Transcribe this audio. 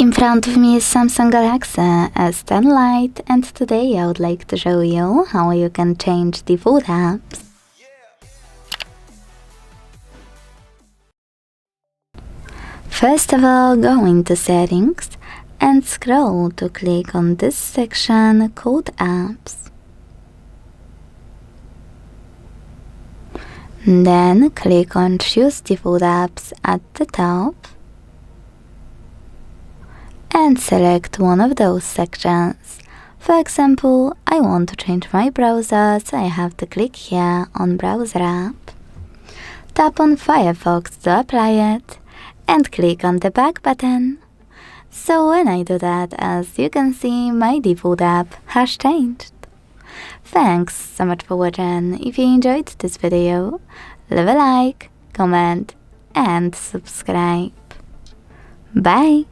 In front of me is Samsung Galaxy S10 Lite, and today I would like to show you how you can change default apps. First of all, go into Settings and scroll to click on this section called Apps. Then click on Choose Default Apps at the top and select one of those sections. For example, I want to change my browser, so I have to click here on Browser app. Tap on Firefox to apply it and click on the back button. So when I do that, as you can see, my default app has changed. Thanks so much for watching. If you enjoyed this video, leave a like, comment and subscribe. Bye!